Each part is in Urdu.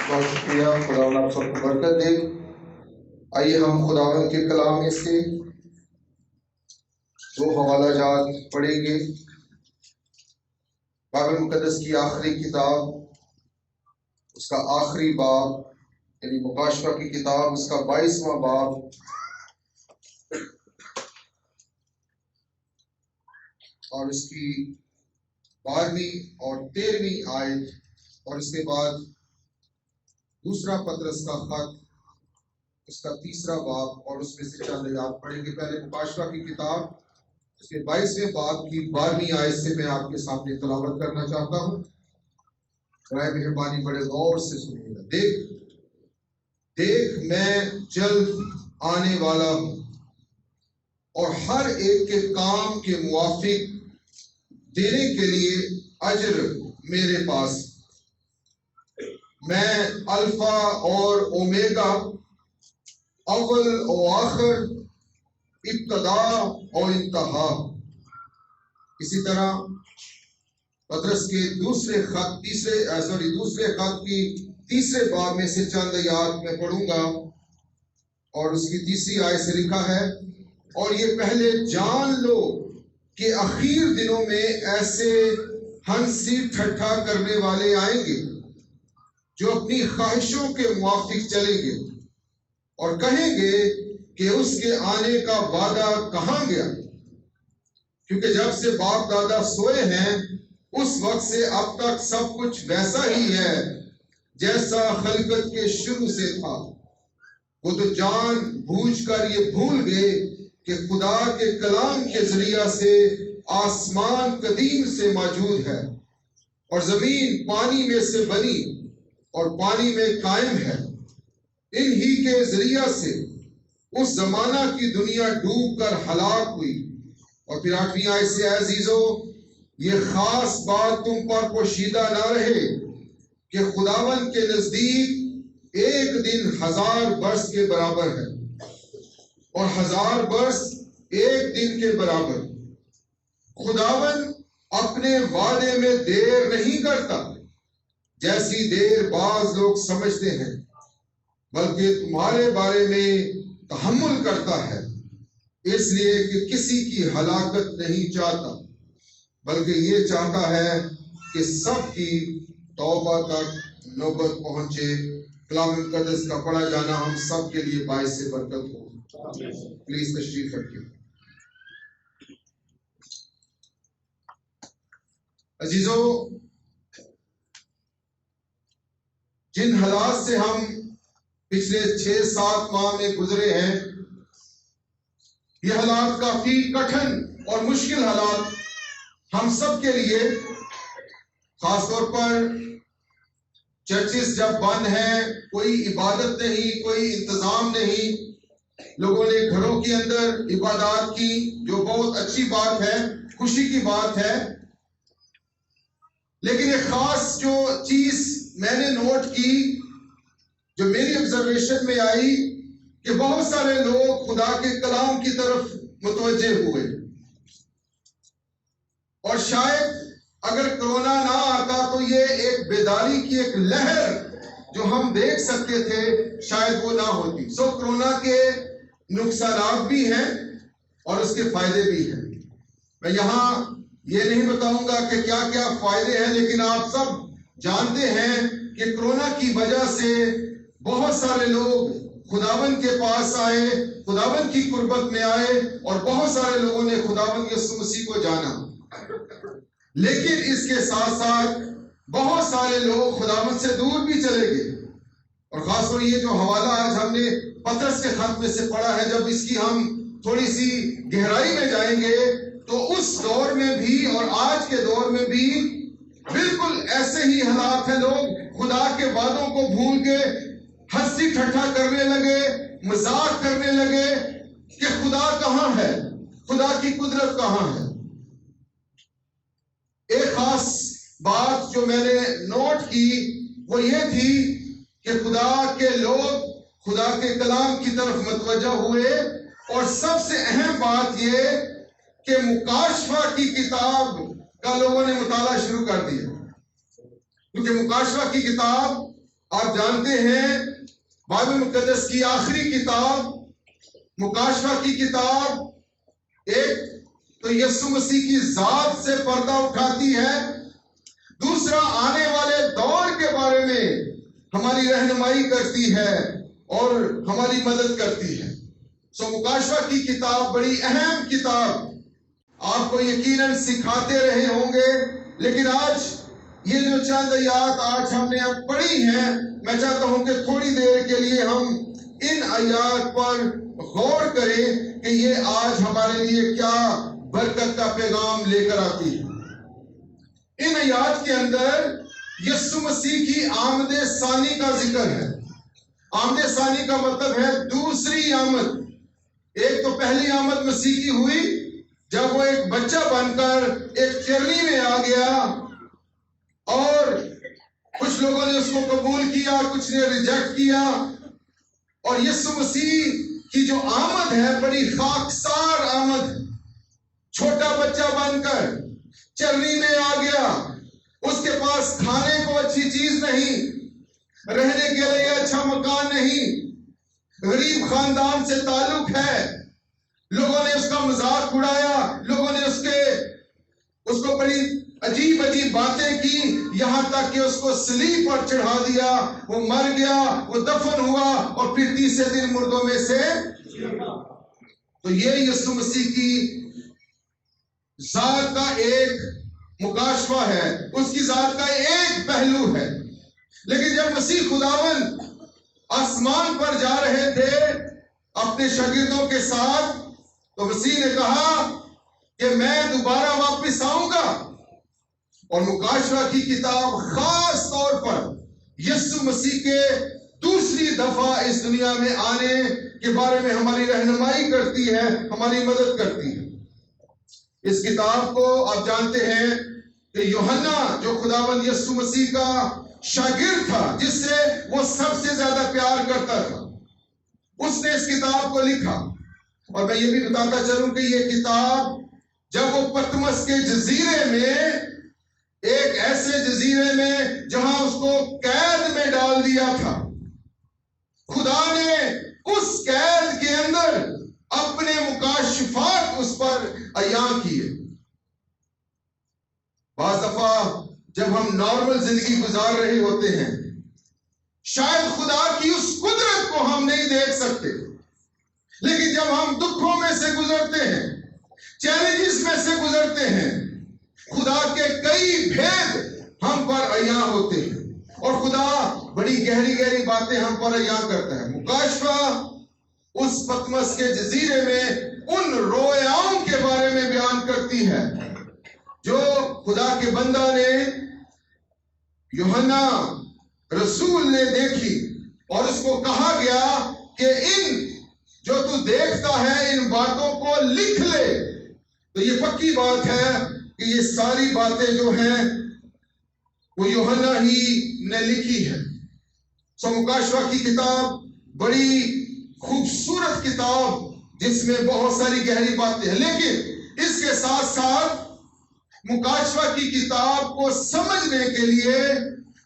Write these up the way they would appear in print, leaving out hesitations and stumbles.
بہت شکریہ، خداوند آپ سب کو برکت دے۔ آئیے ہم خداوند کے کلام میں سے دو حوالہ جات پڑھیں گے۔ بائبل مقدس کی آخری کتاب، اس کا آخری باب یعنی مکاشفہ کی کتاب، اس کا 22واں باب اور اس کی 12ویں اور 13ویں آیت، اور اس کے بعد دوسرا پطرس کا خط، اس کا 3 باب اور اس میں سے چند آیات پڑھیں گے۔ پہلے مکاشفہ کی کتاب، اس کے 22ویں باب کی 12ویں آیت سے میں آپ کے سامنے تلاوت کرنا چاہتا ہوں۔ برائے مہربانی بڑے غور سے سنیے گا۔ دیکھ میں جلد آنے والا ہوں، اور ہر ایک کے کام کے موافق دینے کے لیے اجر میرے پاس۔ میں الفا اور اومیگا، اول و آخر، ابتدا اور انتہا۔ اسی طرح پطرس کے دوسرے خط کی 3 باب میں سے چند آیات میں پڑھوں گا، اور اس کی 3 آیت سے لکھا ہے، اور یہ پہلے جان لو کہ اخیر دنوں میں ایسے ہنسی ٹھٹھا کرنے والے آئیں گے جو اپنی خواہشوں کے موافق چلیں گے اور کہیں گے کہ اس کے آنے کا وعدہ کہاں گیا، کیونکہ جب سے باپ دادا سوئے ہیں اس وقت سے اب تک سب کچھ ویسا ہی ہے جیسا خلقت کے شروع سے تھا۔ وہ تو جان بوجھ کر یہ بھول گئے کہ خدا کے کلام کے ذریعہ سے آسمان قدیم سے موجود ہے، اور زمین پانی میں سے بنی اور پانی میں قائم ہے۔ انہی کے ذریعہ سے اس زمانہ کی دنیا ڈوب کر ہلاک ہوئی۔ اور پھر 8ویں آیت سے، اے عزیزو، یہ خاص بات تم پر پوشیدہ نہ رہے کہ خداوند کے نزدیک ایک دن 1000 برس کے برابر ہے، اور 1000 برس ایک دن کے برابر۔ خداوند اپنے وعدے میں دیر نہیں کرتا جیسی دیر بعض لوگ سمجھتے ہیں، بلکہ تمہارے بارے میں تحمل کرتا ہے، اس لیے کہ کسی کی ہلاکت نہیں چاہتا، بلکہ یہ چاہتا ہے کہ سب کی توبہ تک نوبت پہنچے۔ کلام مقدس کا پڑھا جانا ہم سب کے لیے باعث برکت ہو۔ پلیز تشریف رکھیے۔ عزیزو، جن حالات سے ہم پچھلے 6-7 ماہ میں گزرے ہیں، یہ حالات کافی کٹھن اور مشکل حالات ہم سب کے لیے، خاص طور پر چرچز جب بند ہیں، کوئی عبادت نہیں، کوئی انتظام نہیں، لوگوں نے گھروں کے اندر عبادات کی، جو بہت اچھی بات ہے، خوشی کی بات ہے۔ لیکن ایک خاص جو چیز میں نے نوٹ کی، جو میری آبزرویشن میں آئی، کہ بہت سارے لوگ خدا کے کلام کی طرف متوجہ ہوئے، اور شاید اگر کرونا نہ آتا تو یہ ایک بیداری کی ایک لہر جو ہم دیکھ سکتے تھے شاید وہ نہ ہوتی۔ کرونا کے نقصانات بھی ہیں اور اس کے فائدے بھی ہیں۔ میں یہاں یہ نہیں بتاؤں گا کہ کیا کیا فائدے ہیں، لیکن آپ سب جانتے ہیں کہ کرونا کی وجہ سے بہت سارے لوگ خداوند کے پاس آئے، خداوند کی قربت میں آئے، اور بہت سارے لوگوں نے خداوند یسوع مسیح کو جانا۔ لیکن اس کے ساتھ ساتھ بہت سارے لوگ خداوند سے دور بھی چلے گئے، اور خاص طور یہ جو حوالہ آج ہم نے پطرس کے خط میں سے پڑھا ہے، جب اس کی ہم تھوڑی سی گہرائی میں جائیں گے تو اس دور میں بھی اور آج کے دور میں بھی بالکل ایسے ہی حالات ہیں۔ لوگ خدا کے وعدوں کو بھول کے ہنسی ٹھٹھا کرنے لگے، مذاق کرنے لگے کہ خدا کہاں ہے، خدا کی قدرت کہاں ہے۔ ایک خاص بات جو میں نے نوٹ کی وہ یہ تھی کہ خدا کے لوگ خدا کے کلام کی طرف متوجہ ہوئے، اور سب سے اہم بات یہ کہ مکاشفہ کی کتاب کا لوگوں نے مطالعہ شروع کر دیا، کیونکہ مکاشفہ کی کتاب آپ جانتے ہیں بائبل مقدس کی آخری کتاب مکاشفہ کی کتاب ایک تو یسوع مسیح کی ذات سے پردہ اٹھاتی ہے، دوسرا آنے والے دور کے بارے میں ہماری رہنمائی کرتی ہے اور ہماری مدد کرتی ہے۔ مکاشفہ کی کتاب بڑی اہم کتاب، آپ کو یقیناً سکھاتے رہے ہوں گے، لیکن آج یہ جو چند آیات آج ہم نے اب پڑھی ہیں، میں چاہتا ہوں کہ تھوڑی دیر کے لیے ہم ان آیات پر غور کریں کہ یہ آج ہمارے لیے کیا برکت کا پیغام لے کر آتی ہے۔ ان آیات کے اندر یسوع مسیح کی آمد ثانی کا ذکر ہے۔ آمد ثانی کا مطلب ہے دوسری آمد۔ ایک تو پہلی آمد مسیح کی ہوئی جب وہ ایک بچہ بن کر ایک چرنی میں آ گیا اور کچھ لوگوں نے اس کو قبول کیا، کچھ نے ریجیکٹ کیا، اور یسوع مسیح کی جو آمد ہے بڑی خاکسار آمد، چھوٹا بچہ بن کر چرنی میں آ گیا، اس کے پاس کھانے کو اچھی چیز نہیں، رہنے کے لیے اچھا مکان نہیں، غریب خاندان سے تعلق ہے، لوگوں نے اس کا مذاق اڑایا، لوگوں نے اس کو بڑی عجیب عجیب باتیں کی، یہاں تک کہ اس کو صلیب پر چڑھا دیا، وہ مر گیا، وہ دفن ہوا اور پھر تیسرے دن مردوں میں سے۔ تو یہ یسوع مسیح کی ذات کا ایک مکاشفہ ہے، اس کی ذات کا ایک پہلو ہے۔ لیکن جب مسیح خداوند آسمان پر جا رہے تھے اپنے شاگردوں کے ساتھ، تو مسیح نے کہا کہ میں دوبارہ واپس آؤں گا، اور مکاشفہ کی کتاب خاص طور پر یسوع مسیح کے دوسری دفعہ اس دنیا میں آنے کے بارے میں ہماری رہنمائی کرتی ہے، ہماری مدد کرتی ہے۔ اس کتاب کو آپ جانتے ہیں کہ یوحنا جو خداوند یسوع مسیح کا شاگرد تھا، جس سے وہ سب سے زیادہ پیار کرتا تھا، اس نے اس کتاب کو لکھا۔ اور میں یہ بھی بتاتا چلوں کہ یہ کتاب جب وہ پتمس کے جزیرے میں، ایک ایسے جزیرے میں جہاں اس کو قید میں ڈال دیا تھا، خدا نے اس قید کے اندر اپنے مکاشفات اس پر عیاں کیے۔ بعض دفعہ جب ہم نارمل زندگی گزار رہے ہوتے ہیں، شاید خدا کی اس قدرت کو ہم نہیں دیکھ سکتے، لیکن جب ہم دکھوں میں سے گزرتے ہیں، چیلنجز میں سے گزرتے ہیں، خدا کے کئی بھید ہم پر عیاں ہوتے ہیں، اور خدا بڑی گہری گہری باتیں ہم پر عیاں کرتا ہے۔ مکاشفہ اس پتمس کے جزیرے میں ان رویاؤں کے بارے میں بیان کرتی ہے جو خدا کے بندہ نے، یوحنا رسول نے دیکھی، اور اس کو کہا گیا کہ ان جو تو دیکھتا ہے ان باتوں کو لکھ لے۔ تو یہ پکی بات ہے کہ یہ ساری باتیں جو ہیں وہ یوحنا ہی نے لکھی ہے۔ مکاشفہ کی کتاب بڑی خوبصورت کتاب جس میں بہت ساری گہری باتیں ہیں، لیکن اس کے ساتھ ساتھ مکاشفہ کی کتاب کو سمجھنے کے لیے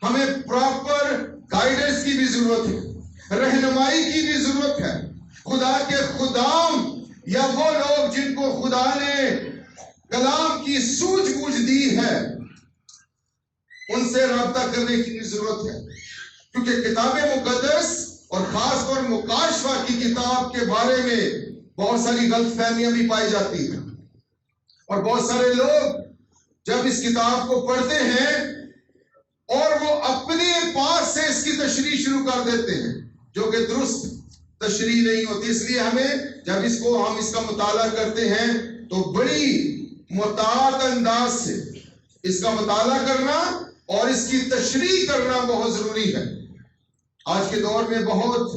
ہمیں پراپر گائیڈنس کی بھی ضرورت ہے، رہنمائی کی بھی ضرورت ہے۔ خدا کے خدام یا وہ لوگ جن کو خدا نے کلام کی سوجھ بوجھ دی ہے، ان سے رابطہ کرنے کی بھی ضرورت ہے، کیونکہ کتاب مقدس اور خاص طور مکاشفہ کی کتاب کے بارے میں بہت ساری غلط فہمیاں بھی پائی جاتی ہیں، اور بہت سارے لوگ جب اس کتاب کو پڑھتے ہیں اور وہ اپنے پاس سے اس کی تشریح شروع کر دیتے ہیں، جو کہ درست تشریح نہیں ہوتی۔ اس لیے ہمیں جب ہم اس کا مطالعہ کرتے ہیں تو بڑی محتاط انداز سے اس کا مطالعہ کرنا اور اس کی تشریح کرنا بہت ضروری ہے۔ آج کے دور میں بہت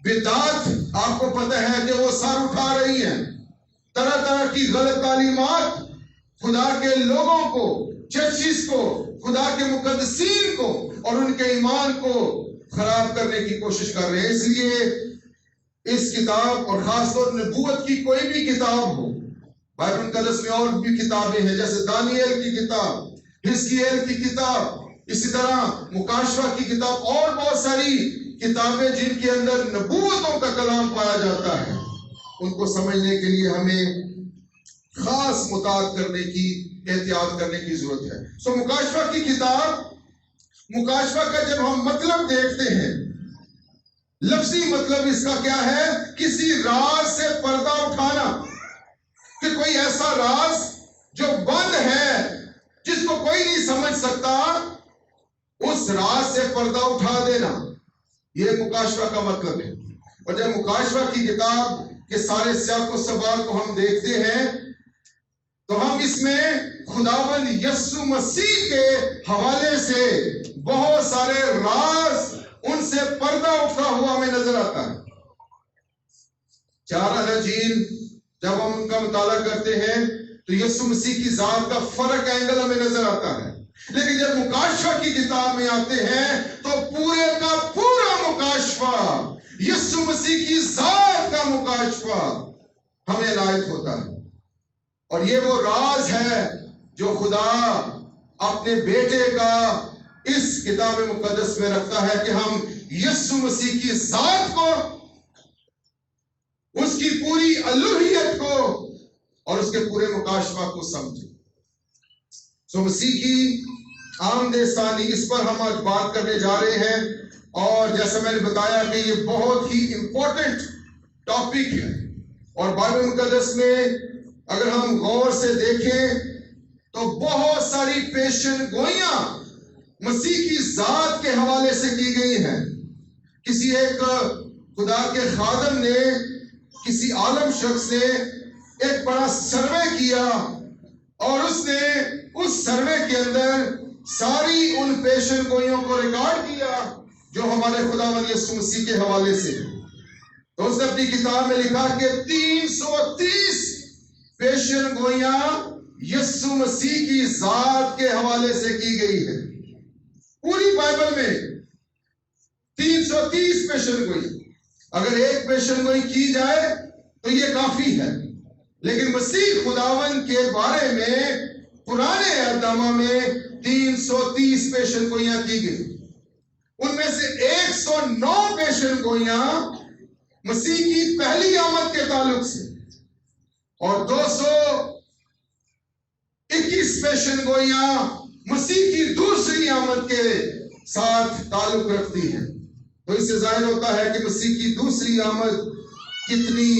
بدعات، آپ کو پتہ ہے کہ وہ سر اٹھا رہی ہیں، طرح طرح کی غلط تعلیمات خدا کے لوگوں کو، چرچز کو، خدا کے مقدسین کو اور ان کے ایمان کو خراب کرنے کی کوشش کر رہے ہیں۔ اس لیے اس کتاب اور خاص طور نبوت کی کوئی بھی کتاب ہو، بائبل مقدس میں اور بھی کتابیں ہیں جیسے دانیل کی کتاب، حزقیل کی کتاب، اسی طرح مکاشفہ کی کتاب اور بہت ساری کتابیں جن کے اندر نبوتوں کا کلام پایا جاتا ہے، ان کو سمجھنے کے لیے ہمیں خاص مطالعہ کرنے کی، احتیاط کرنے کی ضرورت ہے۔ مکاشفہ کی کتاب، مکاشفہ کا جب ہم مطلب دیکھتے ہیں، لفظی مطلب اس کا کیا ہے؟ کسی راز سے پردہ اٹھانا، کہ کوئی ایسا راز جو بند ہے، جس کو کوئی نہیں سمجھ سکتا، اس راز سے پردہ اٹھا دینا، یہ مکاشفہ کا مطلب ہے۔ اور جب مکاشفہ کی کتاب کے سارے سیاق و سباق کو ہم دیکھتے ہیں تو ہم اس میں خداوند یسوع مسیح کے حوالے سے بہت سارے راز، ان سے پردہ اٹھا ہوا ہمیں نظر آتا ہے۔ چار اناجیل جب ہم ان کا مطالعہ کرتے ہیں تو یسوع مسیح کی ذات کا فرق اینگل ہمیں نظر آتا ہے، لیکن جب مکاشفہ کی کتاب میں آتے ہیں تو پورے کا پورا مکاشفہ، یسوع مسیح کی ذات کا مکاشفہ ہمیں عنایت ہوتا ہے۔ اور یہ وہ راز ہے جو خدا اپنے بیٹے کا اس کتاب مقدس میں رکھتا ہے، کہ ہم یسوع مسیح کی ذات کو، اس کی پوری الوہیت کو اور اس کے پورے مکاشفہ کو سمجھیں۔ مسیح کی آمد ثانی، اس پر ہم آج بات کرنے جا رہے ہیں، اور جیسا میں نے بتایا کہ یہ بہت ہی امپورٹنٹ ٹاپک ہے، اور بائبل مقدس میں اگر ہم غور سے دیکھیں تو بہت ساری پیشن گوئیاں مسیح کی ذات کے حوالے سے کی گئی ہیں۔ کسی ایک خدا کے خادم نے، کسی عالم شخص نے ایک بڑا سروے کیا، اور اس نے اس سروے کے اندر ساری ان پیشن گوئیوں کو ریکارڈ کیا جو ہمارے خداوند یسوع مسیح کے حوالے سے۔ تو اس نے اپنی کتاب میں لکھا کہ 330 پیشن گوئیاں یسوع مسیح کی ذات کے حوالے سے کی گئی ہے۔ پوری بائبل میں 330 پیشن گوئی، اگر ایک پیشن گوئی کی جائے تو یہ کافی ہے، لیکن مسیح خداوند کے بارے میں پرانے عہد نامہ میں 330 پیشن گوئیاں کی گئی۔ ان میں سے 109 پیشن گوئیاں مسیح کی پہلی آمد کے تعلق سے، اور 221 پیشن گوئیاں مسیح کی دوسری آمد کے ساتھ تعلق رکھتی ہیں۔ تو اس سے ظاہر ہوتا ہے کہ مسیح کی دوسری آمد کتنی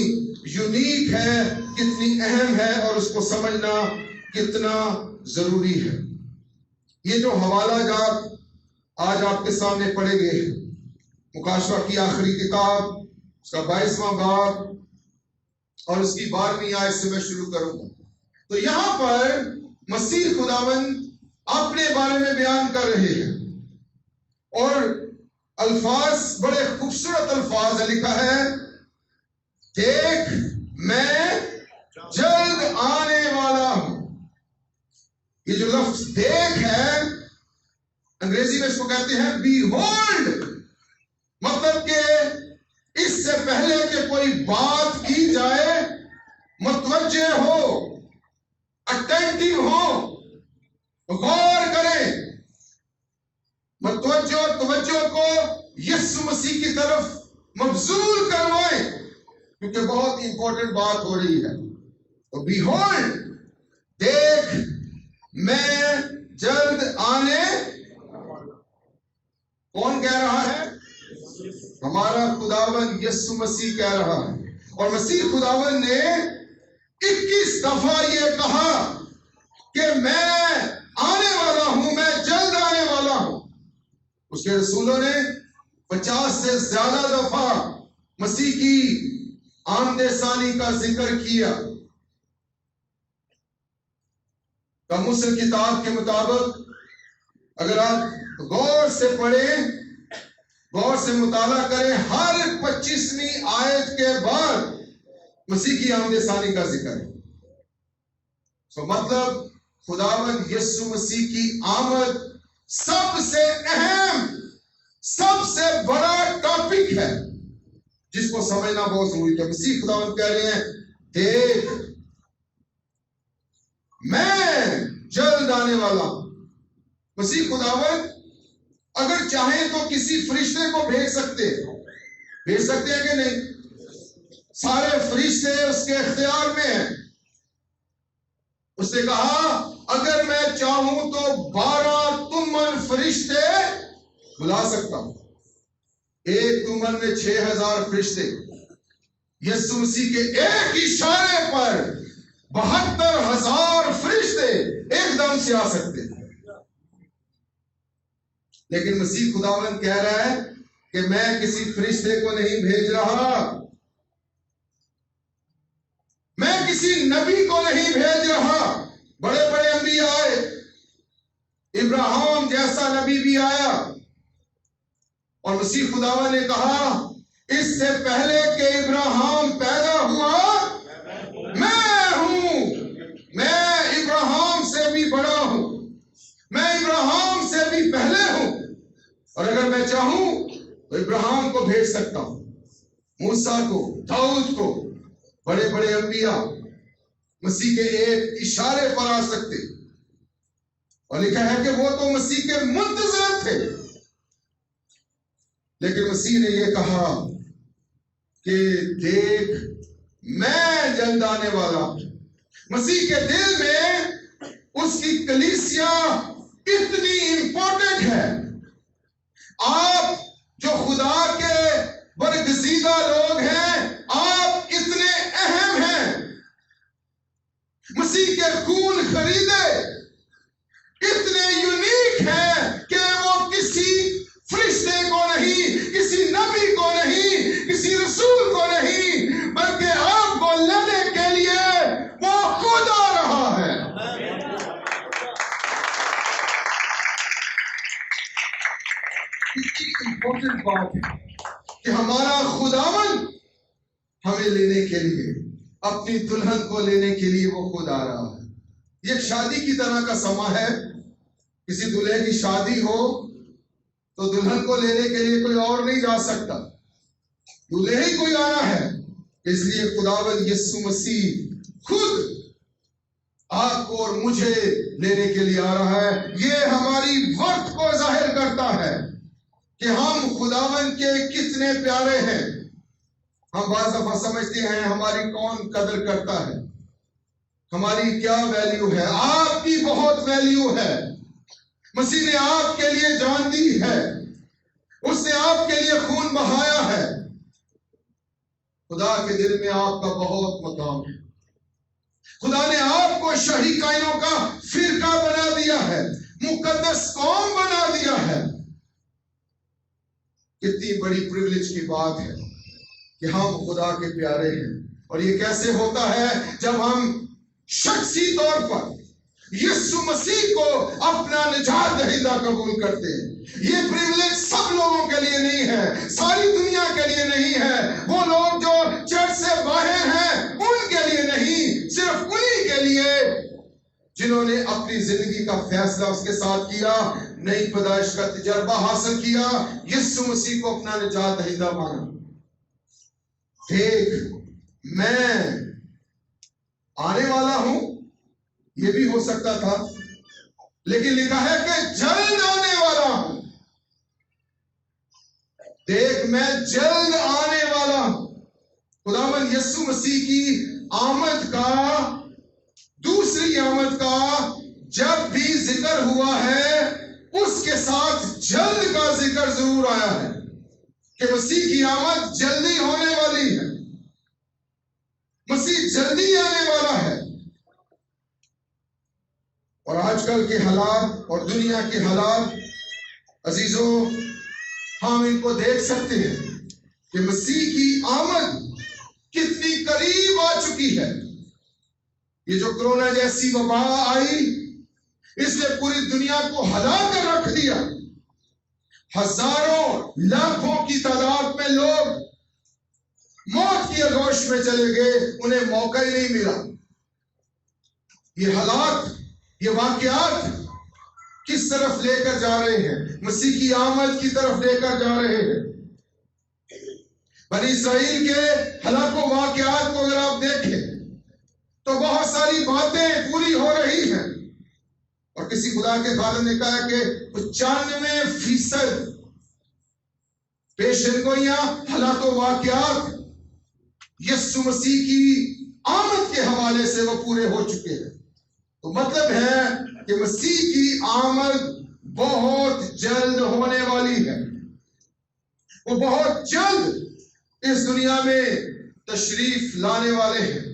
یونیک ہے، کتنی اہم ہے، اور اس کو سمجھنا کتنا ضروری ہے۔ یہ جو حوالہ جات آج آپ کے سامنے پڑے گئے ہیں، مکاشفہ کی آخری کتاب، اس کا 22واں باب اور اس کی 12ویں آیت سے میں شروع کروں گا۔ تو یہاں پر مسیح خداوند اپنے بارے میں بیان کر رہے ہیں، اور الفاظ بڑے خوبصورت الفاظ ہیں۔ لکھا ہے، دیکھ میں جلد آنے والا ہوں۔ یہ جو لفظ دیکھ ہے، انگریزی میں اس کو کہتے ہیں بیہولڈ، مطلب کہ اس سے پہلے کہ کوئی بات کی جائے، متوجہ ہو، اٹینٹیو ہو، غور کریں، توجہ کو یسوع مسیح کی طرف مبذول کروائیں، کیونکہ بہت امپورٹنٹ بات ہو رہی ہے۔ تو بیہولڈ، دیکھ میں جلد آنے، کون کہہ رہا ہے؟ ہمارا خداوند یسوع مسیح کہہ رہا ہے۔ اور مسیح خداوند نے 21 دفعہ یہ کہا کہ میں آنے والا ہوں، میں جلد آنے والا ہوں۔ اس کے رسولوں نے 50 سے زیادہ دفعہ مسیح کی آمد ثانی کا ذکر کیا۔ کاموسل کتاب کے مطابق اگر آپ غور سے پڑھیں، غور سے مطالعہ کریں، ہر 25ویں آیت کے بعد مسیح کی آمد ثانی کا ذکر ہے۔ مطلب خداوند یسوع مسیح کی آمد سب سے اہم، سب سے بڑا ٹاپک ہے، جس کو سمجھنا بہت ضروری ہے۔ مسیح خداوند کہہ رہے ہیں، دیکھ میں جلد آنے والا ہوں۔ مسیح خداوند اگر چاہیں تو کسی فرشتے کو بھیج سکتے ہیں کہ نہیں؟ سارے فرشتے اس کے اختیار میں ہیں. اس نے کہا اگر میں چاہوں تو 12 تمن فرشتے بلا سکتا ہوں. ایک تمن میں 6000 فرشتے. یسوع مسیح کے ایک اشارے پر 72,000 فرشتے ایک دم سے آ سکتے ہیں. لیکن مسیح خداوند کہہ رہا ہے کہ میں کسی فرشتے کو نہیں بھیج رہا، میں کسی نبی کو نہیں بھیج رہا. بڑے بڑے انبیاء آئے، ابراہیم جیسا نبی بھی آیا، اور مسیح خداوند نے کہا اس سے پہلے کہ ابراہیم پیدا ہوا میں ہوں، میں ابراہیم سے بھی بڑا ہوں، میں ابراہیم سے بھی پہلے ہوں، اور اگر میں چاہوں تو ابراہیم کو بھیج سکتا ہوں، موسیٰ کو، داؤد کو. بڑے بڑے انبیاء مسیح کے ایک اشارے پر آ سکتے، اور لکھا ہے کہ وہ تو مسیح کے منتظر تھے. لیکن مسیح نے یہ کہا کہ دیکھ میں جلد آنے والا ہوں. مسیح کے دل میں اس کی کلیسیا اتنی امپورٹنٹ ہے. آپ جو خدا کے برگزیدہ لوگ ہیں، آپ اتنے اہم ہیں، مسیح کے خون خریدے اتنے یونیک ہیں کہ وہ کسی فرشتے کو نہیں، کسی نبی کو نہیں، کسی رسول کو نہیں، بلکہ آپ کو لینے کے لیے وہ خود آ رہا ہے. امپورٹنٹ بات ہے کہ ہمارا خداوند ہمیں لینے کے لیے، اپنی دلہن کو لینے کے لیے وہ خود آ رہا ہے. یہ ایک شادی کی طرح کا سما ہے. کسی دلہے کی شادی ہو تو دلہن کو لینے کے لیے کوئی اور نہیں جا سکتا، دلہے ہی کوئی آنا ہے. اس لیے خداوند یسوع مسیح خود آپ کو اور مجھے لینے کے لیے آ رہا ہے. یہ ہماری ورث کو ظاہر کرتا ہے کہ ہم خداوند کے کتنے پیارے ہیں. ہم بعض دفعہ سمجھتے ہیں ہماری کون قدر کرتا ہے، ہماری کیا ویلیو ہے. آپ کی بہت ویلیو ہے. مسیح نے آپ کے لیے جان دی ہے، اس نے آپ کے لیے خون بہایا ہے. خدا کے دل میں آپ کا بہت مقام ہے. خدا نے آپ کو شاہی کائنوں کا فرقہ بنا دیا ہے، مقدس قوم بنا دیا ہے. کتنی بڑی پریویلیج کی بات ہے کہ ہم خدا کے پیارے ہیں. اور یہ کیسے ہوتا ہے؟ جب ہم شخصی طور پر یسوع مسیح کو اپنا نجات دہندہ قبول کرتے ہیں. یہ پریویلیج سب لوگوں کے لیے نہیں ہے، ساری دنیا کے لیے نہیں ہے. وہ لوگ جو چرچ سے باہر ہیں ان کے لیے نہیں، صرف انہی کے لیے جنہوں نے اپنی زندگی کا فیصلہ اس کے ساتھ کیا، نئی پیدائش کا تجربہ حاصل کیا، یسوع مسیح کو اپنا نجات دہندہ مانا. دیکھ میں آنے والا ہوں، یہ بھی ہو سکتا تھا، لیکن لکھا ہے کہ جلد آنے والا ہوں. دیکھ میں جلد آنے والا ہوں. خداوند یسوع مسیح کی آمد کا، دوسری آمد کا جب بھی ذکر ہوا ہے، اس کے ساتھ جلد کا ذکر ضرور آیا ہے کہ مسیح کی آمد جلدی ہونے والی ہے، مسیح جلدی آنے والا ہے. اور آج کل کے حالات اور دنیا کے حالات عزیزوں، ہم ان کو دیکھ سکتے ہیں کہ مسیح کی آمد کتنی قریب آ چکی ہے. یہ جو کرونا جیسی وبا آئی، اس نے پوری دنیا کو ہلا کر رکھ دیا. ہزاروں لاکھوں کی تعداد میں لوگ موت کی آغوش میں چلے گئے، انہیں موقع ہی نہیں ملا. یہ حالات، یہ واقعات کس طرف لے کر جا رہے ہیں؟ مسیح کی آمد کی طرف لے کر جا رہے ہیں. بنی اسرائیل کے ہلاکوں واقعات کو اگر آپ دیکھیں تو بہت ساری باتیں پوری ہو رہی ہیں. اور کسی خدا کے خادم نے کہا کہ 95% پیشن گوئیاں حالات و واقعات یسوع مسیح کی آمد کے حوالے سے وہ پورے ہو چکے ہیں. تو مطلب ہے کہ مسیح کی آمد بہت جلد ہونے والی ہے. وہ بہت جلد اس دنیا میں تشریف لانے والے ہیں.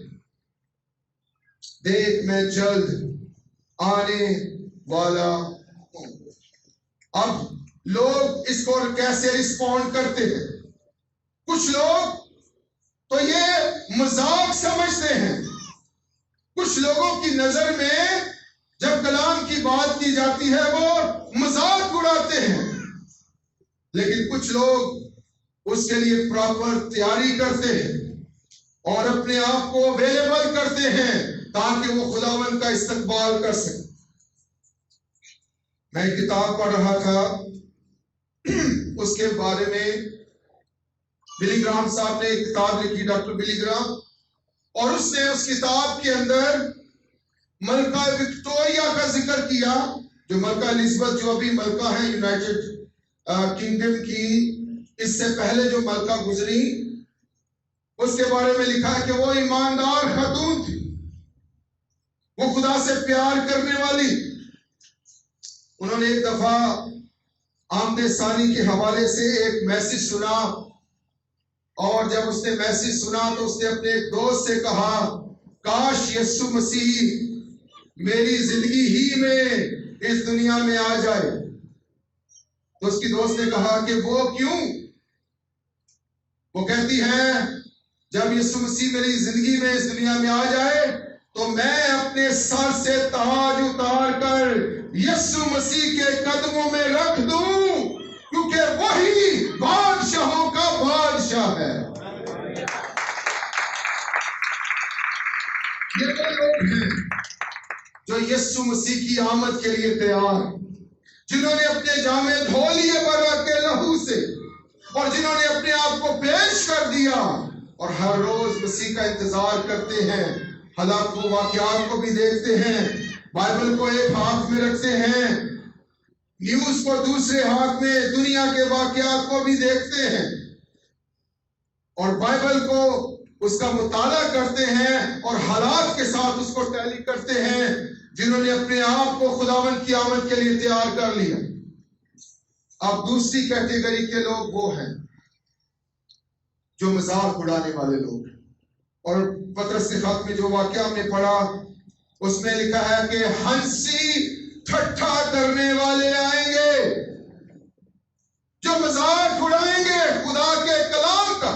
دیکھ میں جلد آنے والا ہوں. اب لوگ اس کو کیسے رسپونڈ کرتے ہیں؟ کچھ لوگ تو یہ مذاق سمجھتے ہیں. کچھ لوگوں کی نظر میں جب کلام کی بات کی جاتی ہے وہ مذاق اڑاتے ہیں. لیکن کچھ لوگ اس کے لیے پراپر تیاری کرتے ہیں اور اپنے آپ کو اویلیبل کرتے ہیں تاکہ وہ خداوند کا استقبال کر سکیں. میں ایک کتاب پڑھ رہا تھا، اس کے بارے میں بلی گرام صاحب نے ایک کتاب لکھی، ڈاکٹر بلی گرام، اور اس نے اس کتاب کے اندر ملکہ وکٹوریا کا ذکر کیا، جو ملکہ الزبتھ جو ابھی ملکہ ہے یونائٹڈ کنگڈم کی، اس سے پہلے جو ملکہ گزری، اس کے بارے میں لکھا ہے کہ وہ ایماندار خاتون تھی، وہ خدا سے پیار کرنے والی. انہوں نے ایک دفعہ آمد ثانی کے حوالے سے ایک میسج سنا، اور جب اس نے میسج سنا تو اس نے اپنے ایک دوست سے کہا کاش یسوع مسیح میری زندگی ہی میں اس دنیا میں آ جائے. تو اس کی دوست نے کہا کہ وہ کیوں؟ وہ کہتی ہے جب یسوع مسیح میری زندگی میں اس دنیا میں آ جائے تو میں اپنے سر سے تاج اتار کر یسوع مسیح کے قدموں میں رکھ دوں، کیونکہ وہی بادشاہوں کا بادشاہ ہے. یہ وہ لوگ ہیں جو یسوع مسیح کی آمد کے لیے تیار، جنہوں نے اپنے جامے دھو لیے برا کے لہو سے، اور جنہوں نے اپنے آپ کو پیش کر دیا اور ہر روز مسیح کا انتظار کرتے ہیں. حالات و واقعات کو بھی دیکھتے ہیں، بائبل کو ایک ہاتھ میں رکھتے ہیں، نیوز کو دوسرے ہاتھ میں، دنیا کے واقعات کو بھی دیکھتے ہیں، اور بائبل کو اس کا مطالعہ کرتے ہیں اور حالات کے ساتھ اس کو ٹیلی کرتے ہیں، جنہوں نے اپنے آپ کو خداوند کی آمد کے لیے تیار کر لیا. اب دوسری کیٹیگری کے لوگ وہ ہیں جو مذاق اڑانے والے لوگ ہیں. اور پطرس کے خط میں جو واقعہ ہم نے پڑھا اس میں لکھا ہے کہ ہنسی ٹھٹھا کرنے والے آئیں گے، جو مذاق اڑائیں گے خدا کے کلام کا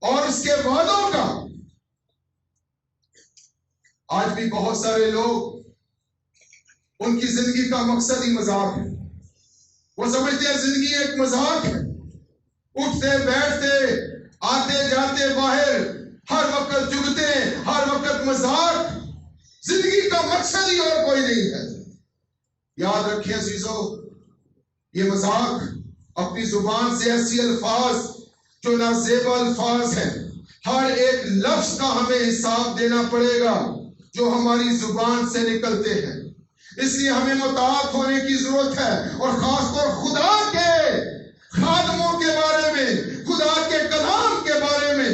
اور اس کے وعدوں کا. آج بھی بہت سارے لوگ، ان کی زندگی کا مقصد ہی مذاق ہے. وہ سمجھتے ہیں زندگی ایک مذاق ہے، اٹھتے بیٹھتے آتے جاتے باہر، ہر وقت جگتے، ہر وقت مذاق. زندگی کا مقصد ہی اور کوئی نہیں ہے. یاد رکھیں عزیزو، یہ مذاق اپنی زبان سے ایسی الفاظ جو نازیبا الفاظ ہیں، ہر ایک لفظ کا ہمیں حساب دینا پڑے گا جو ہماری زبان سے نکلتے ہیں. اس لیے ہمیں مطاعت ہونے کی ضرورت ہے، اور خاص طور خدا کے خادموں کے بارے میں، خدا کے کلام کے بارے میں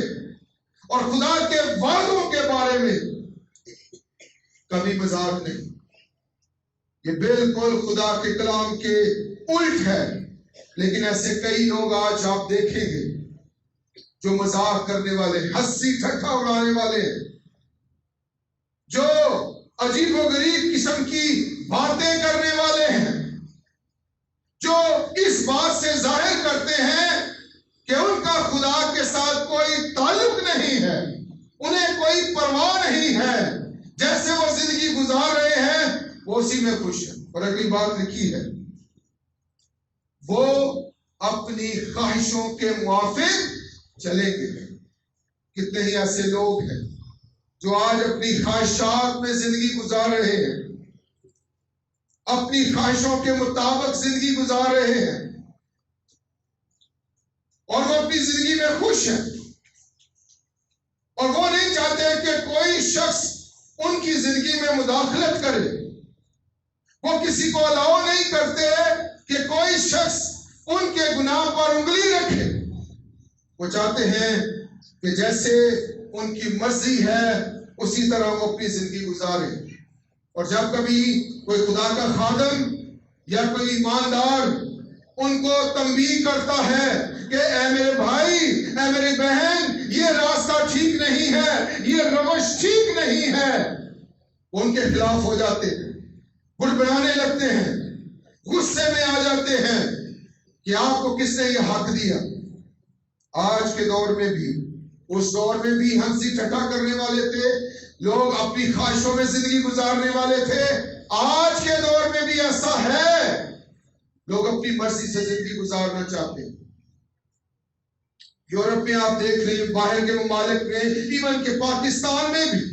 اور خدا کے وعدوں کے بارے میں کبھی مذاق نہیں. یہ بالکل خدا کے کلام کے الٹ ہے. لیکن ایسے کئی لوگ آج آپ دیکھیں گے جو مذاق کرنے والے، ہنسی ٹھٹھا اڑانے والے، جو عجیب و غریب قسم کی باتیں کرنے والے ہیں، جو اس بات سے ظاہر کرتے ہیں کہ ان کا خدا کے ساتھ کوئی تعلق نہیں ہے، انہیں کوئی پرواہ نہیں ہے، جیسے وہ زندگی گزار رہے ہیں وہ اسی میں خوش ہیں. اور اگلی بات لکھی ہے، وہ اپنی خواہشوں کے موافق چلیں گے. کتنے ہی ایسے لوگ ہیں جو آج اپنی خواہشات میں زندگی گزار رہے ہیں، اپنی خواہشوں کے مطابق زندگی گزار رہے ہیں، اور وہ اپنی زندگی میں خوش ہیں، اور وہ نہیں چاہتے کہ کوئی شخص ان کی زندگی میں مداخلت کرے. وہ کسی کو الاؤ نہیں کرتے کہ کوئی شخص ان کے گناہ پر انگلی رکھے. وہ چاہتے ہیں کہ جیسے ان کی مرضی ہے اسی طرح وہ اپنی زندگی گزارے. اور جب کبھی کوئی خدا کا خادم یا کوئی ایماندار ان کو تنبیہ کرتا ہے کہ اے میرے بھائی، اے میری بہن، یہ راستہ ٹھیک نہیں ہے، یہ روش ٹھیک نہیں ہے، وہ ان کے خلاف ہو جاتے ہیں، بڑبڑانے لگتے ہیں، غصے میں آ جاتے ہیں کہ آپ کو کس نے یہ حق دیا. آج کے دور میں بھی، اس دور میں بھی ہنسی ٹھٹھا کرنے والے تھے لوگ، اپنی خواہشوں میں زندگی گزارنے والے تھے. آج کے دور میں بھی ایسا ہے، لوگ اپنی مرضی سے زندگی گزارنا چاہتے ہیں. یورپ میں آپ دیکھ لیں، باہر کے ممالک میں، ایون کہ پاکستان میں بھی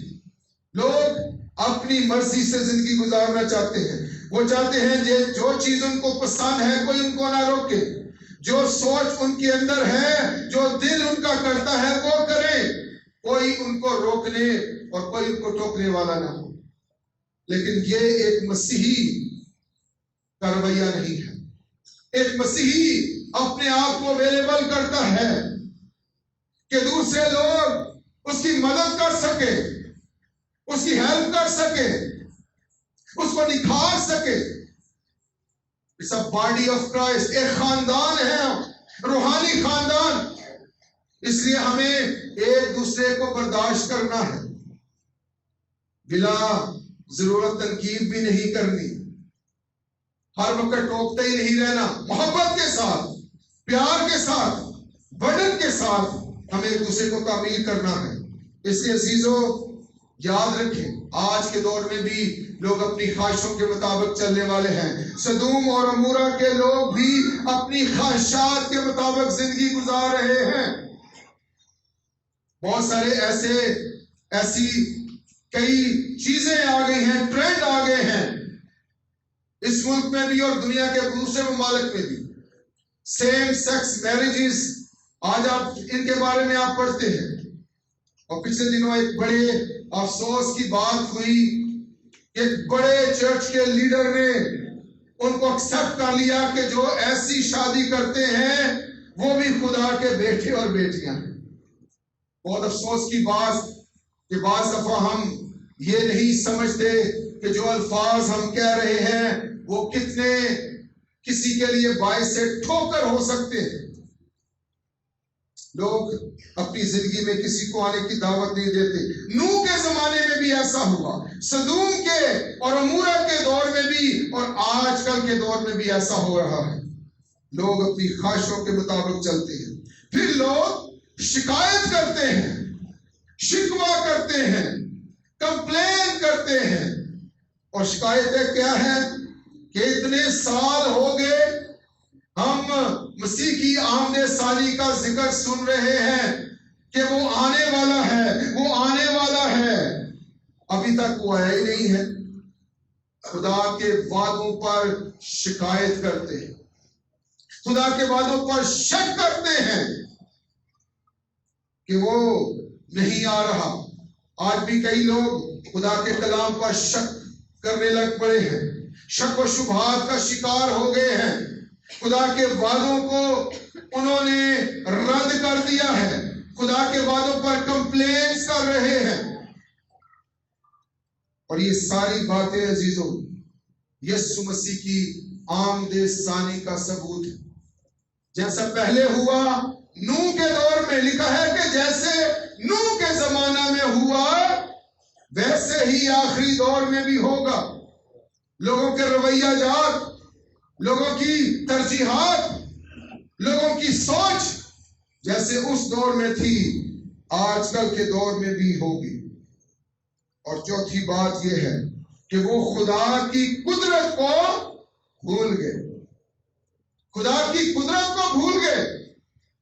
لوگ اپنی مرضی سے زندگی گزارنا چاہتے ہیں. وہ چاہتے ہیں جو چیز ان کو پسند ہے کوئی ان کو نہ روکے، جو سوچ ان کے اندر ہے، جو دل ان کا کرتا ہے وہ کرے، کوئی ان کو روکنے اور کوئی ان کو ٹوکنے والا نہ ہو. لیکن یہ ایک مسیحی کا رویہ نہیں ہے. ایک مسیحی اپنے آپ کو اویلیبل کرتا ہے کہ دوسرے لوگ اس کی مدد کر سکے، اس کی ہیلپ کر سکے، اس کو نکھار سکے. It's a body of Christ. ایک خاندان ہے، روحانی خاندان. اس لیے ہمیں ایک دوسرے کو برداشت کرنا ہے، بلا ضرورت تنقید بھی نہیں کرنی، ہر وقت ٹوکتے ہی نہیں رہنا. محبت کے ساتھ، پیار کے ساتھ، برڈن کے ساتھ ہمیں ایک دوسرے کو تعمیر کرنا ہے. اس لیے عزیزو یاد رکھیں، آج کے دور میں بھی لوگ اپنی خواہشوں کے مطابق چلنے والے ہیں. سدوم اور عمورہ کے لوگ بھی اپنی خواہشات کے مطابق زندگی گزار رہے ہیں. بہت سارے ایسی کئی چیزیں آ گئی ہیں، ٹرینڈ آ گئے ہیں اس ملک میں بھی اور دنیا کے دوسرے ممالک میں بھی. سیم سیکس میرجز، آج آپ ان کے بارے میں آپ پڑھتے ہیں. اور پچھلے دنوں ایک بڑے افسوس کی بات ہوئی کہ ایک بڑے چرچ کے لیڈر نے ان کو ایکسپٹ کر لیا کہ جو ایسی شادی کرتے ہیں وہ بھی خدا کے بیٹے اور بیٹیاں ہیں. بہت افسوس کی بات کہ بعض دفعہ ہم یہ نہیں سمجھتے کہ جو الفاظ ہم کہہ رہے ہیں وہ کتنے کسی کے لیے باعث ٹھوکر ہو سکتے ہیں. لوگ اپنی زندگی میں کسی کو آنے کی دعوت نہیں دیتے. نوح کے زمانے میں بھی ایسا ہوا، سدوم کے اور عمورہ کے دور میں بھی، اور آج کل کے دور میں بھی ایسا ہو رہا ہے. لوگ اپنی خواہشوں کے مطابق چلتے ہیں. پھر لوگ شکایت کرتے ہیں، شکوہ کرتے ہیں، کمپلین کرتے ہیں. اور شکایتیں کیا ہیں کہ اتنے سال ہو گئے ہم مسیح کی آمد ثانی کا ذکر سن رہے ہیں کہ وہ آنے والا ہے، وہ آنے والا ہے، ابھی تک وہ آیا ہی نہیں ہے. خدا کے وعدوں پر شکایت کرتے ہیں، خدا کے وعدوں پر شک کرتے ہیں کہ وہ نہیں آ رہا. آج بھی کئی لوگ خدا کے کلام پر شک کرنے لگ پڑے ہیں، شک و شبہات کا شکار ہو گئے ہیں. خدا کے وعدوں کو انہوں نے رد کر دیا ہے، خدا کے وعدوں پر کمپلینس کر رہے ہیں. اور یہ ساری باتیں عزیزوں یسوع مسیح کی آمد ثانی کا ثبوت ہے. جیسا پہلے ہوا نوح کے دور میں، لکھا ہے کہ جیسے نوح کے زمانہ میں ہوا ویسے ہی آخری دور میں بھی ہوگا. لوگوں کے رویہ جات، لوگوں کی ترجیحات، لوگوں کی سوچ جیسے اس دور میں تھی آج کل کے دور میں بھی ہوگی. اور چوتھی بات یہ ہے کہ وہ خدا کی قدرت کو بھول گئے. خدا کی قدرت کو بھول گئے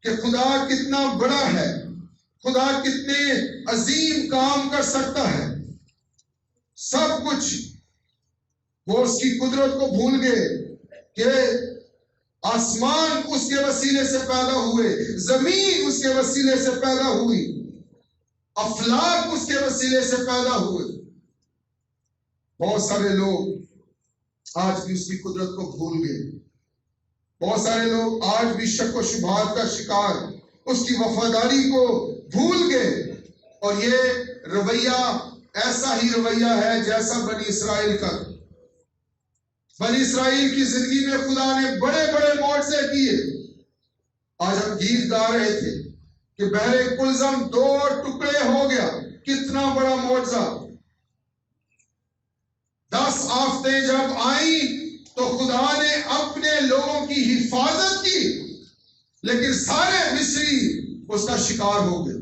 کہ خدا کتنا بڑا ہے، خدا کتنے عظیم کام کر سکتا ہے. سب کچھ وہ اس کی قدرت کو بھول گئے کہ آسمان اس کے وسیلے سے پیدا ہوئے، زمین اس کے وسیلے سے پیدا ہوئی، افلاک اس کے وسیلے سے پیدا ہوئے. بہت سارے لوگ آج بھی اس کی قدرت کو بھول گئے. بہت سارے لوگ آج بھی شک و شبہات کا شکار، اس کی وفاداری کو بھول گئے. اور یہ رویہ ایسا ہی رویہ ہے جیسا بنی اسرائیل کا. بنی اسرائیل کی زندگی میں خدا نے بڑے بڑے معجزے کیے. آج ہم گیت گا رہے تھے کہ بحر کلزم 2 ٹکڑے ہو گیا. کتنا بڑا معجزہ. 10 آفتیں جب آئیں تو خدا نے اپنے لوگوں کی حفاظت کی، لیکن سارے مصری اس کا شکار ہو گئے.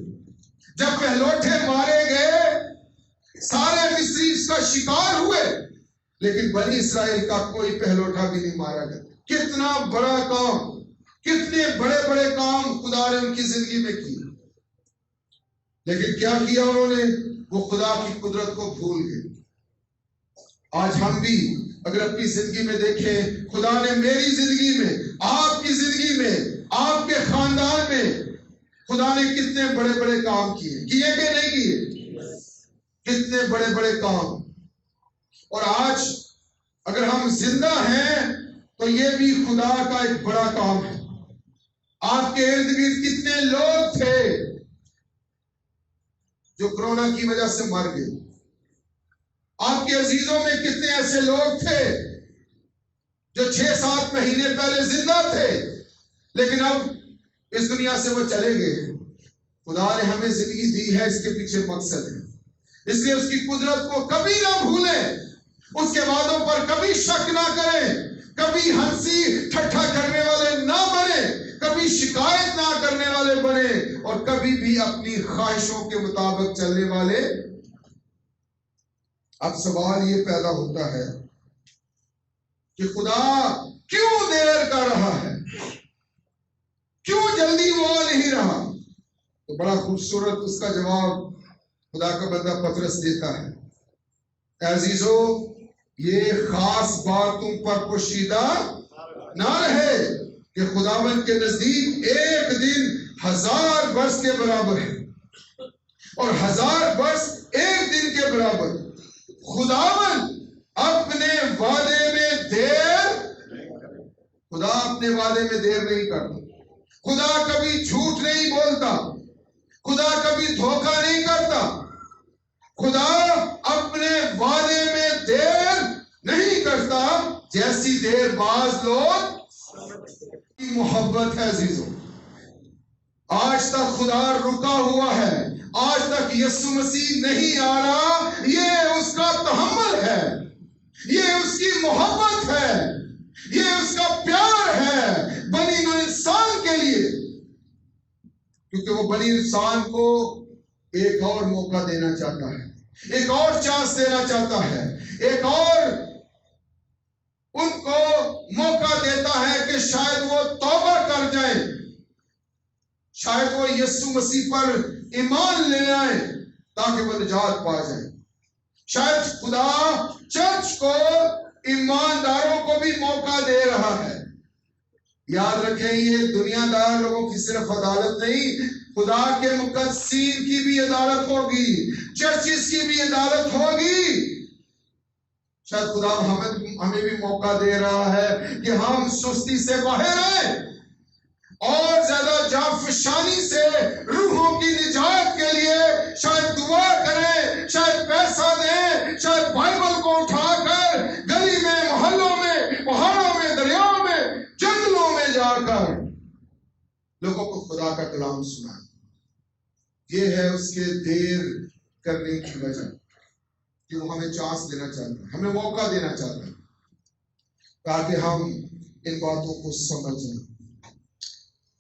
جب پہلوٹے مارے گئے سارے مصری اس کا شکار ہوئے، لیکن بنی اسرائیل کا کوئی پہلوٹا بھی نہیں مارا گیا. کتنا بڑا کام، کتنے بڑے بڑے کام خدا نے ان کی زندگی میں کیے. لیکن کیا کیا انہوں نے؟ وہ خدا کی قدرت کو بھول گئے. آج ہم بھی اگر اپنی زندگی میں دیکھیں، خدا نے میری زندگی میں، آپ کی زندگی میں، آپ کے خاندان میں خدا نے کتنے بڑے بڑے کام کیے کہ نہیں کیے؟ کتنے بڑے بڑے کام. اور آج اگر ہم زندہ ہیں تو یہ بھی خدا کا ایک بڑا کام ہے. آپ کے ارد گرد کتنے لوگ تھے جو کرونا کی وجہ سے مر گئے. آپ کے عزیزوں میں کتنے ایسے لوگ تھے جو 6-7 مہینے پہلے زندہ تھے، لیکن اب اس دنیا سے وہ چلے گئے. خدا نے ہمیں زندگی دی ہے، اس کے پیچھے مقصد ہے. اس لیے اس کی قدرت کو کبھی نہ بھولیں، اس کے وعدوں پر کبھی شک نہ کریں، کبھی ہنسی ٹھٹھا کرنے والے نہ بنیں، کبھی شکایت نہ کرنے والے بنیں، اور کبھی بھی اپنی خواہشوں کے مطابق چلنے والے. اب سوال یہ پیدا ہوتا ہے کہ خدا کیوں دیر کر رہا ہے؟ کیوں جلدی وہ نہیں رہا؟ تو بڑا خوبصورت اس کا جواب خدا کا بندہ پطرس دیتا ہے. اے عزیزو، یہ خاص بات تم پر پوشیدہ نہ رہے کہ خداوند کے نزدیک ایک دن 1000 برس کے برابر ہے، اور 1000 برس ایک دن کے برابر. خداوند اپنے وعدے میں خدا اپنے وعدے میں دیر نہیں کرتا. خدا کبھی جھوٹ نہیں بولتا، خدا کبھی دھوکہ نہیں کرتا. خدا اپنے وعدے میں دیر نہیں کرتا، جیسی دیر بعض لوگ کی محبت ہے. عزیزوں، آج تک خدا رکا ہوا ہے، آج تک یسوع مسیح نہیں آ رہا. یہ اس کا تحمل ہے، یہ اس کی محبت ہے، یہ اس کا پیار ہے بنی نوع انسان کے لیے، کیونکہ وہ بنی انسان کو ایک اور موقع دینا چاہتا ہے، ایک اور چانس دینا چاہتا ہے، ایک اور ان کو موقع دیتا ہے کہ شاید وہ توبہ کر جائیں، شاید وہ یسوع مسیح پر ایمان لے آئیں تاکہ وہ نجات پا جائیں. شاید خدا چرچ کو، ایمانداروں کو بھی موقع دے رہا ہے. یاد رکھیں، یہ دنیا دار لوگوں کی صرف عدالت نہیں، خدا کے مقدسین کی بھی عدالت ہوگی، چرچز کی بھی عدالت ہوگی. شاید خدا ہمیں بھی موقع دے رہا ہے کہ ہم سستی سے باہر آئیں اور زیادہ جانفشانی سے روحوں کی نجات کے لیے شاید دعا کریں، شاید پیسہ دیں، شاید بائبل کو اٹھا کر گلی میں، محلوں میں، پہاڑوں میں، دریاؤں میں، جنگلوں میں جا کر لوگوں کو خدا کا کلام سنائیں. یہ ہے اس کے دیر کرنے کی وجہ کہ وہ ہمیں چانس دینا چاہتا ہے، ہمیں موقع دینا چاہتا ہے تاکہ ہم ان باتوں کو سمجھیں.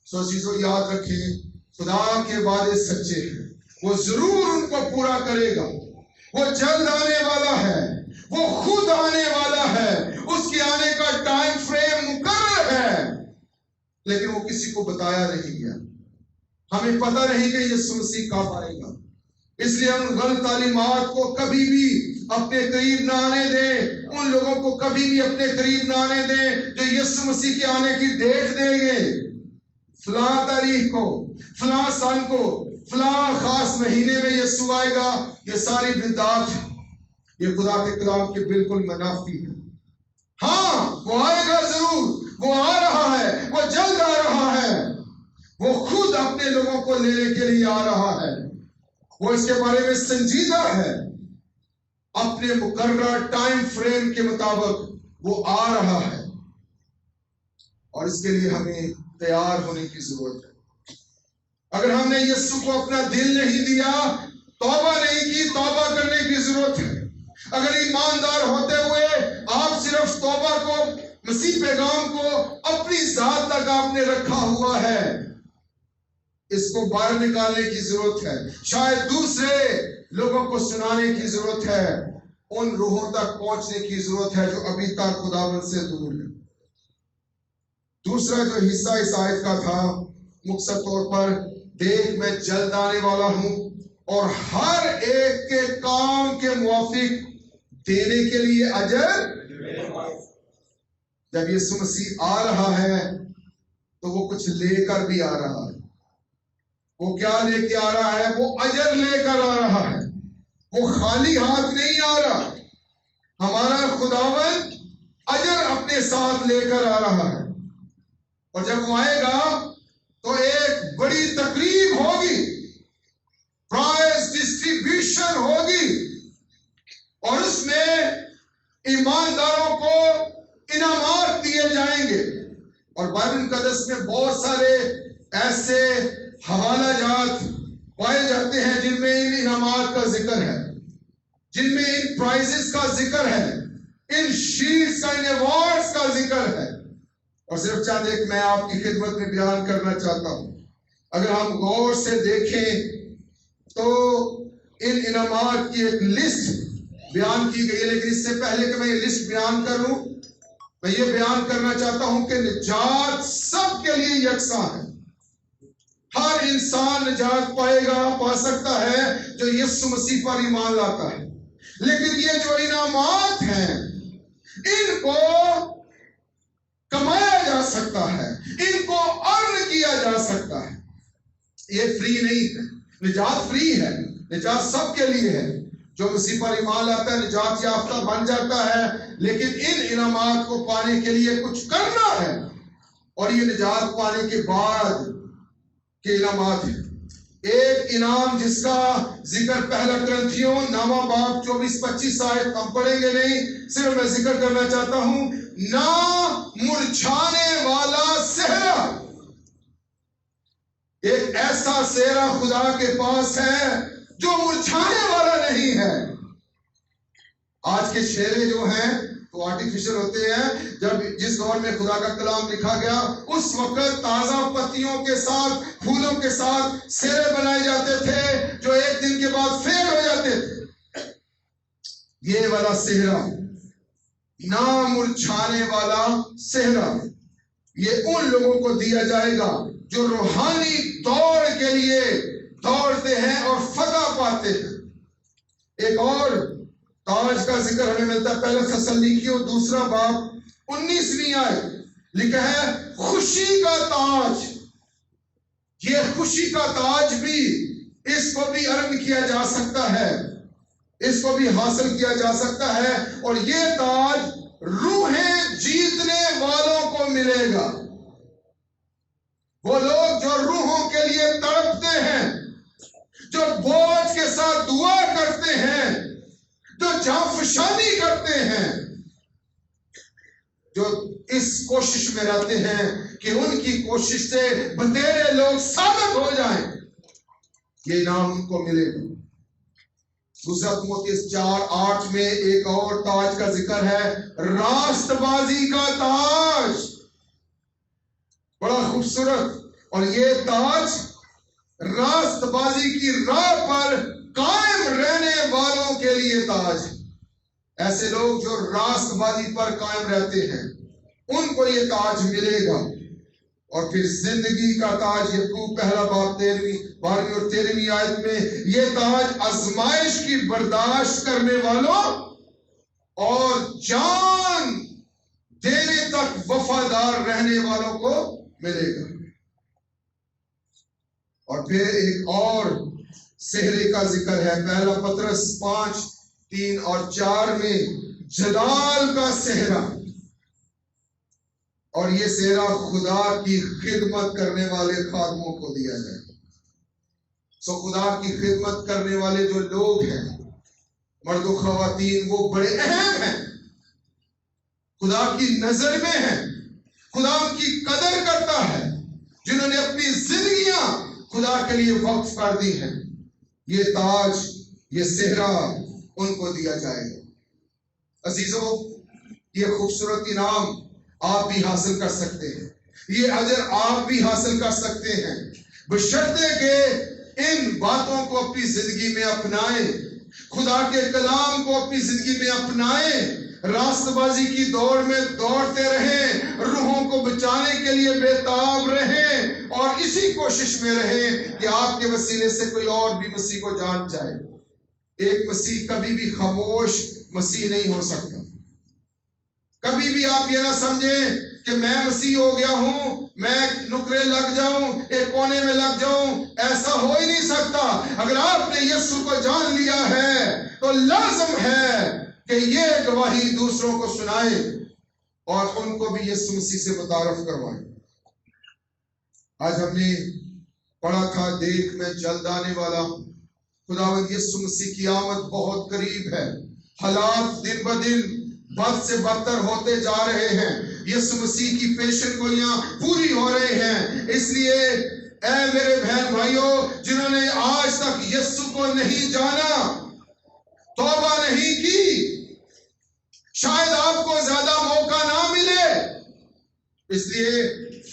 سو چیزوں یاد رکھیں، خدا کے وعدے سچے ہیں، وہ ضرور ان کو پورا کرے گا. وہ جلد آنے والا ہے، وہ خود آنے والا ہے، اس کے آنے کا ٹائم فریم مقرر ہے، لیکن وہ کسی کو بتایا نہیں گیا. ہمیں پتہ نہیں کہ یسوع مسیح کب آئے گا، اس لیے ہم غلط تعلیمات کو کبھی بھی اپنے قریب نہ آنے دیں. ان لوگوں کو کبھی بھی اپنے قریب نہ آنے دیں جو یسوع مسیح کے آنے کی ڈیٹ دیں گے، فلاں تاریخ کو، فلاں سال کو، فلاں خاص مہینے میں یسوع آئے گا. یہ ساری بدعات ہے، یہ خدا کے کلام کے بالکل منافی ہے. ہاں وہ آئے گا ضرور، وہ آ رہا ہے، وہ جلد آ رہا ہے، وہ خود اپنے لوگوں کو لینے کے لیے آ رہا ہے، وہ اس کے بارے میں سنجیدہ ہے، اپنے مقررہ ٹائم فریم کے مطابق وہ آ رہا ہے، اور اس کے لیے ہمیں تیار ہونے کی ضرورت ہے۔ اگر ہم نے یسوع کو اپنا دل نہیں دیا، توبہ نہیں کی، توبہ کرنے کی ضرورت ہے۔ اگر ایماندار ہوتے ہوئے آپ صرف توبہ کو، مسیح پیغام کو اپنی ذات تک آپ نے رکھا ہوا ہے، اس کو باہر نکالنے کی ضرورت ہے، شاید دوسرے لوگوں کو سنانے کی ضرورت ہے، ان روحوں تک پہنچنے کی ضرورت ہے جو ابھی تک خداوند سے دور ہے۔ دوسرا جو حصہ اس آیت کا تھا، مختصر طور پر، دیکھ میں جلد آنے والا ہوں اور ہر ایک کے کام کے موافق دینے کے لیے اجر۔ جب یسوع مسیح آ رہا ہے تو وہ کچھ لے کر بھی آ رہا ہے۔ وہ کیا لے کے آ رہا ہے؟ وہ اجر لے کر آ رہا ہے، وہ خالی ہاتھ نہیں آ رہا۔ ہمارا خداوند اجر اپنے ساتھ لے کر آ رہا ہے، اور جب وہ آئے گا تو ایک بڑی تقریب ہوگی، پرائز ڈسٹریبیوشن ہوگی، اور اس میں ایمانداروں کو انعامات دیے جائیں گے۔ اور بائبل مقدس میں بہت سارے ایسے حوالہ جات پائے جاتے ہیں جن میں ان انعامات کا ذکر ہے، جن میں ان پرائزز کا ذکر ہے، ان شیلڈز کا، ان ایوارڈز کا ذکر ہے۔ اور صرف چند ایک میں آپ کی خدمت میں بیان کرنا چاہتا ہوں۔ اگر ہم غور سے دیکھیں تو ان انعامات کی ایک لسٹ بیان کی گئی ہے، لیکن اس سے پہلے کہ میں یہ لسٹ بیان کروں، میں یہ بیان کرنا چاہتا ہوں کہ نجات سب کے لیے یکساں ہے۔ ہر انسان نجات پائے گا، پا سکتا ہے جو یسوع مسیح پر ایمان لاتا ہے، لیکن یہ جو انعامات ہیں ان کو کمایا جا سکتا ہے، ان کو ارن کیا جا سکتا ہے، یہ فری نہیں ہے۔ نجات فری ہے، نجات سب کے لیے ہے، جو مسیح پر ایمان لاتا ہے نجات یافتہ بن جاتا ہے، لیکن ان انعامات کو پانے کے لیے کچھ کرنا ہے، اور یہ نجات پانے کے بعد کے انعامات ہیں۔ ایک انعام جس کا ذکر پہلا کرنتھیوں نامہ باب 24-25 آیت ہم پڑھیں گے نہیں، صرف میں ذکر کرنا چاہتا ہوں، نہ مرجھانے والا صحرا۔ ایک ایسا صحرا خدا کے پاس ہے جو مرجھانے والا نہیں ہے۔ آج کے چہرے جو ہیں وہ آرٹیفیشل ہوتے ہیں۔ جب جس دور میں خدا کا کلام لکھا گیا اس وقت تازہ پتیوں کے ساتھ، پھولوں کے ساتھ سیرے بنائے جاتے تھے جو ایک دن کے بعد فیڈ ہو جاتے تھے۔ یہ والا صحرا، نہ مرجھانے والا صحرا، یہ ان لوگوں کو دیا جائے گا جو روحانی دوڑ کے لیے دوڑتے ہیں اور فتح پاتے ہیں۔ ایک اور تاج کا ذکر ہمیں ملتا ہے، پہلا تسلونیکیوں 2 باب 19ویں آیت، لکھا ہے خوشی کا تاج۔ یہ خوشی کا تاج بھی، اس کو بھی ارن کیا جا سکتا ہے، اس کو بھی حاصل کیا جا سکتا ہے، اور یہ تاج روحیں جیتنے والوں کو ملے گا۔ وہ لوگ جو روحوں کے لیے تڑپتے ہیں، جو بوجھ کے ساتھ دعا کرتے ہیں، جو جانفشانی کرتے ہیں، جو اس کوشش میں رہتے ہیں کہ ان کی کوشش سے بتیرے لوگ ثابت ہو جائیں، یہ انعام ان کو ملے گا۔ دوسرا تیموتھی 4:8 میں ایک اور تاج کا ذکر ہے، راست بازی کا تاج، بڑا خوبصورت۔ اور یہ تاج راست بازی کی راہ پر قائم رہنے والوں کے لیے تاج، ایسے لوگ جو راست بازی پر قائم رہتے ہیں ان کو یہ تاج ملے گا۔ اور پھر زندگی کا تاج، یعقوب پہلا باب 12ویں اور 13ویں آیت میں، یہ تاج آزمائش کی برداشت کرنے والوں اور جان دینے تک وفادار رہنے والوں کو ملے گا۔ اور پھر ایک اور صحرے کا ذکر ہے، پہلا پطرس 5:3 اور 4 میں، جلال کا صحرا، اور یہ سہرا خدا کی خدمت کرنے والے خادموں کو دیا جائے. سو خدا کی خدمت کرنے والے جو لوگ ہیں، مرد و خواتین، وہ بڑے اہم ہیں، خدا کی نظر میں ہیں، خدا ان کی قدر کرتا ہے، جنہوں نے اپنی زندگیاں خدا کے لیے وقف کر دی ہیں. یہ تاج، یہ سہرا ان کو دیا جائے گا. عزیزوں، یہ خوبصورت انعام آپ بھی حاصل کر سکتے ہیں، یہ اجر آپ بھی حاصل کر سکتے ہیں، بشرطے کہ ان باتوں کو اپنی زندگی میں اپنائیں، خدا کے کلام کو اپنی زندگی میں اپنائیں، راست بازی کی دوڑ میں دوڑتے رہیں، روحوں کو بچانے کے لیے بےتاب رہیں، اور اسی کوشش میں رہیں کہ آپ کے وسیلے سے کوئی اور بھی مسیح کو جان جائے. ایک مسیح کبھی بھی خاموش مسیح نہیں ہو سکتا. کبھی بھی آپ یہ نہ سمجھیں کہ میں مسیح ہو گیا ہوں، میں نکرے لگ جاؤں، ایک کونے میں لگ جاؤں. ایسا ہو ہی نہیں سکتا. اگر آپ نے یسوع کو جان لیا ہے تو لازم ہے کہ یہ گواہی دوسروں کو سنائے اور ان کو بھی یسوع مسیح سے متعارف کروائے. آج ہم نے پڑھا تھا، دیکھ میں جلد آنے والا ہوں. خداوند یسوع مسیح کی آمد بہت قریب ہے. حالات دن بدن بد سے بدتر ہوتے جا رہے ہیں. یسوع مسیح کی پیشن گوئیاں پوری ہو رہے ہیں. اس لیے اے میرے بہن بھائیوں، جنہوں نے آج تک یسوع کو نہیں جانا، توبہ نہیں کی، شاید آپ کو زیادہ موقع نہ ملے. اس لیے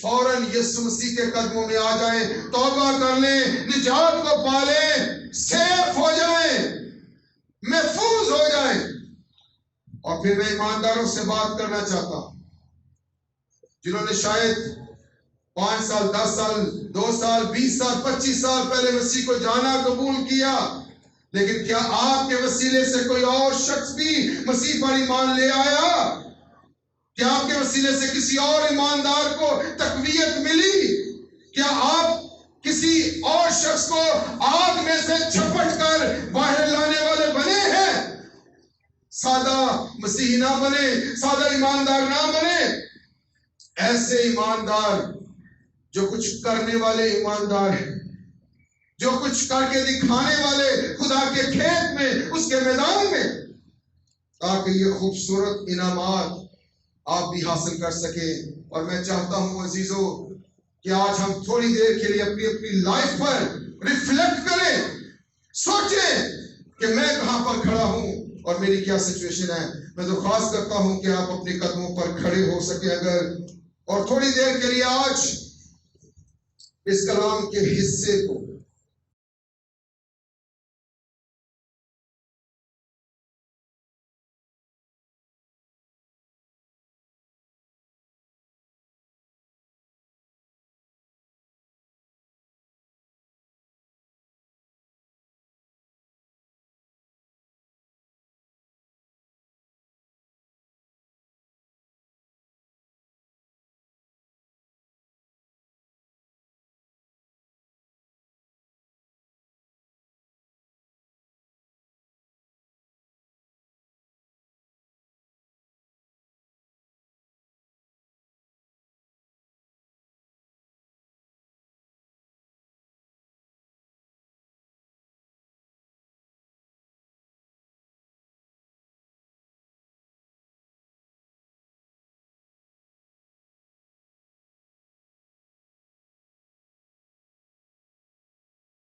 فوراً یسوع مسیح کے قدموں میں آ جائیں، توبہ کر لیں، نجات کو پالیں، سیف ہو جائیں، محفوظ ہو جائیں. اور پھر میں ایمانداروں سے بات کرنا چاہتا ہوں، جنہوں نے شاید 5 سال، 10 سال، 2 سال، 20 سال، 25 سال پہلے مسیح کو جانا قبول کیا، لیکن کیا آپ کے وسیلے سے کوئی اور شخص بھی مسیح پر ایمان لے آیا؟ کیا آپ کے وسیلے سے کسی اور ایماندار کو تقویت ملی؟ کیا آپ کسی اور شخص کو آگ میں سے جھپٹ کر باہر لانے والے بنے ہیں؟ سادہ مسیحی نہ بنے، سادہ ایماندار نہ بنے. ایسے ایماندار جو کچھ کرنے والے ایماندار ہیں، جو کچھ کر کے دکھانے والے خدا کے کھیت میں، اس کے میدان میں، تاکہ یہ خوبصورت انعامات آپ بھی حاصل کر سکیں. اور میں چاہتا ہوں عزیزو کہ آج ہم تھوڑی دیر کے لیے اپنی اپنی لائف پر ریفلیکٹ کریں، سوچیں کہ میں کہاں پر کھڑا ہوں اور میری کیا سچویشن ہے. میں درخواست کرتا ہوں کہ آپ اپنے قدموں پر کھڑے ہو سکیں اگر، اور تھوڑی دیر کے لیے آج اس کلام کے حصے کو